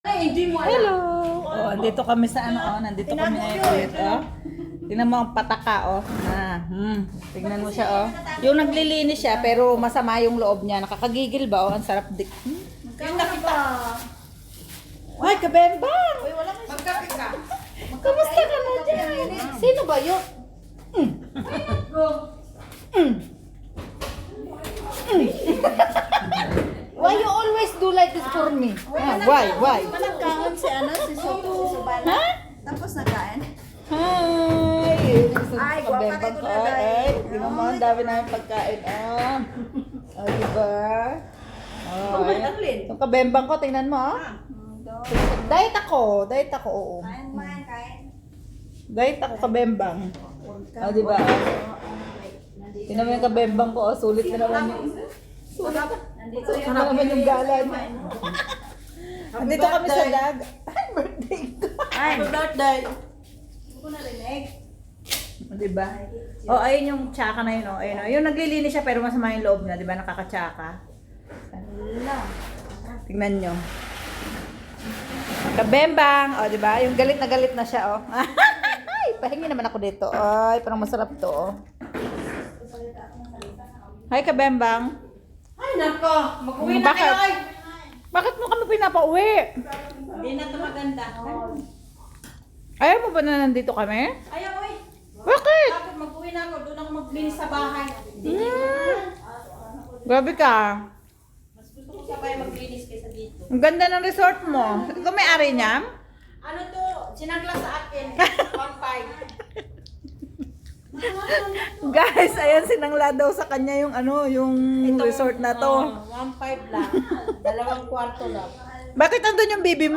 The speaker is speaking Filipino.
Hello! Oh, dito kami sa nandito kami ngayon ulit, Tingnan mo ang pataka, tingnan mo siya, Yung naglilinis siya, pero masama yung loob niya. Nakakagigil ba, Ang sarap dik. Yung nakita. Ay, kabembang! Uy, wala ka. Magkape ka. Kamusta ka na dyan? Sino ba yun? Why you always do like this for me? Why? Nagkaon si si Subala. Ha? Tapos nagkain. Hi! Ay, guwapa na ito na, Day. Ay, tingnan mo, ang dami namin pagkain. Diba? Itong kabembang ko, tingnan mo, Diet ako, oo. Kain. Diet ako, kabembang. Diba? Tingnan mo yung kabembang ko, sulit na naman yung... Sulit na naman yung gala niya. Nandito kami sa dag. Ay, birthday ko. Happy birthday. Hindi ko narinig. Diba? Ayun yung tsaka na yun, Ayun, yung naglilinis siya pero masama yung loob niya, diba? Nakakatsaka. Ala. Tingnan nyo. Kabembang, diba? Yung galit na siya, Ay, pahingi naman ako dito. Ay, parang masarap to, Hi, Kabembang. Ay, nako. Mag-uwi na Bakit? kayo, ay. Bakit mo kami pinapauwi? Hindi na ito maganda. Ayaw mo ba na nandito kami? Ayaw, uy. Bakit? Bakit mag-uwi na ako? Doon ako maglinis sa bahay. Grabe ka. Mas gusto ko sa bahay maglinis kaysa dito. Ang ganda ng resort mo. Ikaw may-ari niya? Ano to? Sinagla sa akin. 1.5. Guys, ayan sinangla daw sa kanya yung yung resort na to. 1.5 lang. 2 kwarto lang. Bakit andun yung baby mo?